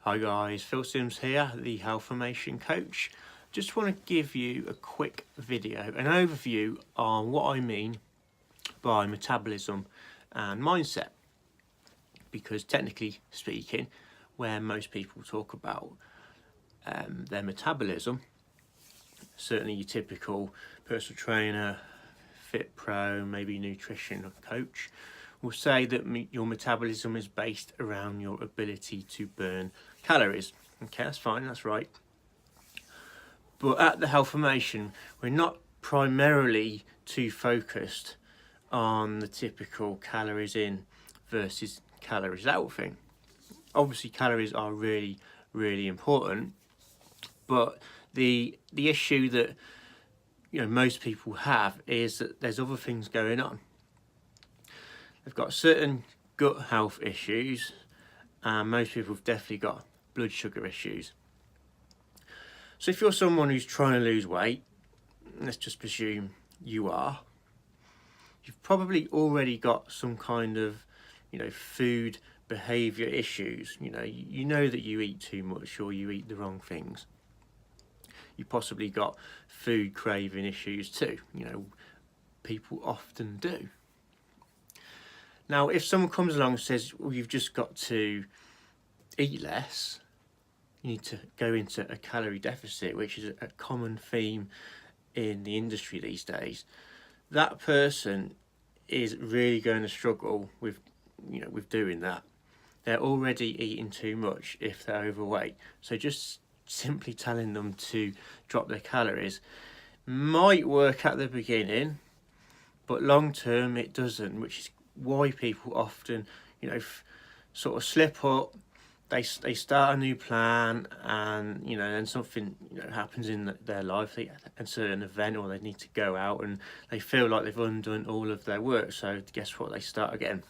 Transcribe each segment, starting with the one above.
Hi guys, Phil Sims here, the Health Formation Coach. Just want to give you a quick video, an overview on what I mean by metabolism and mindset. Because technically speaking, where most people talk about their metabolism, certainly your typical personal trainer, fit pro, maybe nutrition coach, will say that your metabolism is based around your ability to burn calories. Okay, that's fine, that's right. But at the Health Formation, we're not primarily too focused on the typical calories in versus calories out thing. Obviously, calories are really, really important, but the issue that most people have is that there's other things going on. They've got certain gut health issues, and most people have definitely got blood sugar issues. So if you're someone who's trying to lose weight, let's just presume you are, you've probably already got some kind of food behavior issues. You know that you eat too much or you eat the wrong things. You possibly got food craving issues too. People often do. Now, if someone comes along and says, well, you've just got to eat less, you need to go into a calorie deficit, which is a common theme in the industry these days, that person is really going to struggle with doing that. They're already eating too much if they're overweight. So just simply telling them to drop their calories might work at the beginning, but long term it doesn't, which is why people often sort of slip up. They start a new plan, and then something happens in their life, a certain event, or they need to go out and they feel like they've undone all of their work, so guess what, they start again.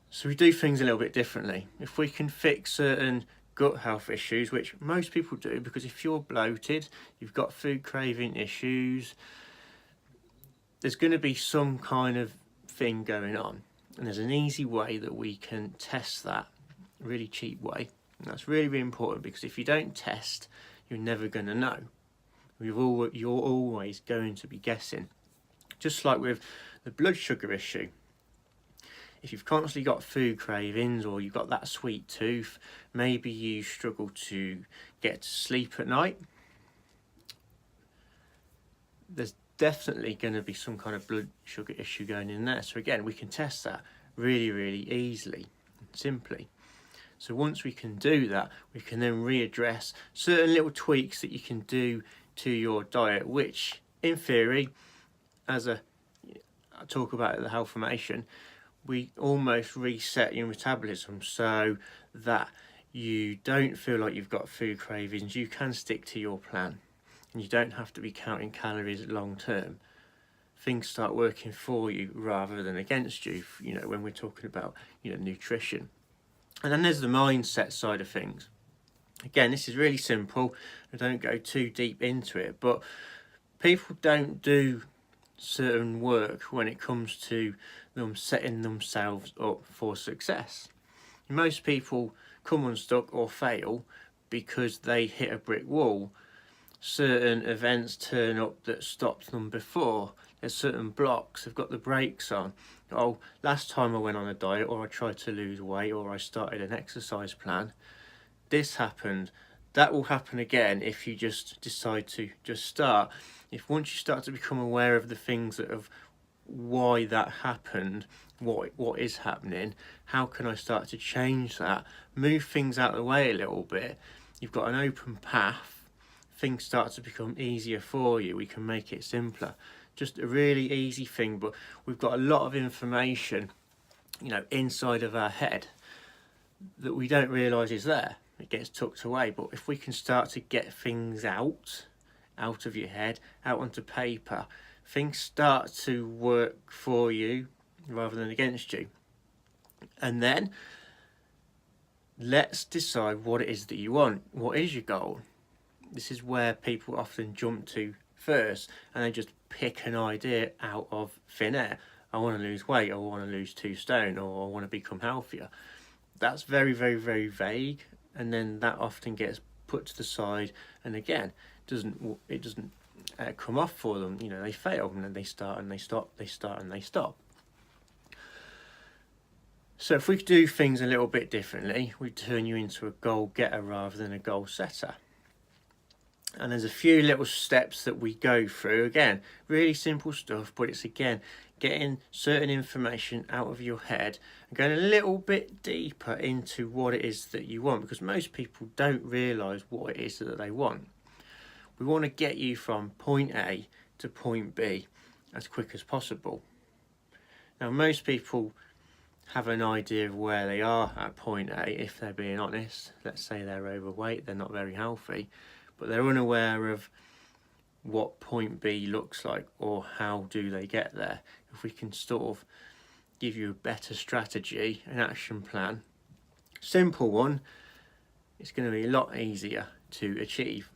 So we do things a little bit differently. If we can fix certain gut health issues, which most people do, because if you're bloated, you've got food craving issues, there's going to be some kind of thing going on, and there's an easy way that we can test that, a really cheap way, and that's really, really important, because if you don't test, you're never going to know. You're always going to be guessing. Just like with the blood sugar issue, if you've constantly got food cravings or you've got that sweet tooth, maybe you struggle to get to sleep at night, there's definitely going to be some kind of blood sugar issue going in there. So again, we can test that really, really easily and simply. So once we can do that, we can then readdress certain little tweaks that you can do to your diet, which in theory, as I talk about at the Health Formation, we almost reset your metabolism so that you don't feel like you've got food cravings. You can stick to your plan, and you don't have to be counting calories long term. Things start working for you rather than against you, when we're talking about nutrition. And then there's the mindset side of things. Again, this is really simple. I don't go too deep into it, but people don't do certain work when it comes to them setting themselves up for success. Most people come unstuck or fail because they hit a brick wall. Certain events turn up that stopped them before. There's certain blocks, they've got the brakes on. Oh, last time I went on a diet, or I tried to lose weight, or I started an exercise plan, this happened. That will happen again if you just decide to just start. If once you start to become aware of the things that have why that happened, what is happening, how can I start to change that, move things out of the way a little bit, you've got an open path, things start to become easier for you. We can make it simpler. Just a really easy thing, but we've got a lot of information inside of our head that we don't realise is there. It gets tucked away, but if we can start to get things out of your head, out onto paper, things start to work for you rather than against you. And then let's decide what it is that you want. What is your goal? This is where people often jump to first, and they just pick an idea out of thin air. I want to lose weight, or I want to lose 2 stone, or I want to become healthier. that's very, very, very vague, and then that often gets put to the side, and again, it doesn't come off for them. You know, they fail, and then they start and they stop, they start and they stop. So if we do things a little bit differently, we turn you into a goal getter rather than a goal setter. And there's a few little steps that we go through. Again, really simple stuff, but it's again getting certain information out of your head and going a little bit deeper into what it is that you want, because most people don't realise what it is that they want. We want to get you from point A to point B as quick as possible. Now, most people have an idea of where they are at point A, if they're being honest. Let's say they're overweight, they're not very healthy, but they're unaware of what point B looks like or how do they get there. If we can sort of give you a better strategy, an action plan, simple one, it's going to be a lot easier to achieve.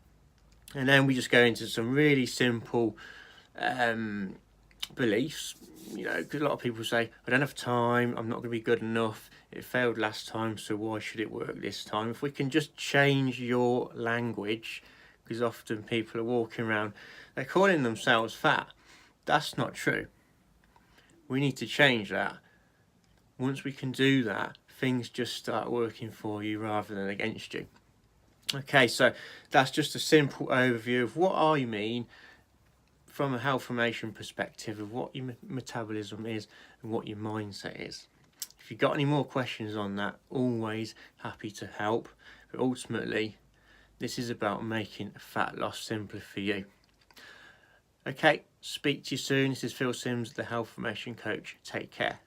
And then we just go into some really simple beliefs. You know, because a lot of people say, I don't have time, I'm not going to be good enough, it failed last time, so why should it work this time? If we can just change your language, because often people are walking around, they're calling themselves fat. That's not true. We need to change that. Once we can do that, things just start working for you rather than against you. Okay, so that's just a simple overview of what I mean from a health formation perspective of what your metabolism is and what your mindset is. If you've got any more questions on that, always happy to help. But ultimately, this is about making fat loss simpler for you. Okay, speak to you soon. This is Phil Sims, the Health Formation Coach. Take care.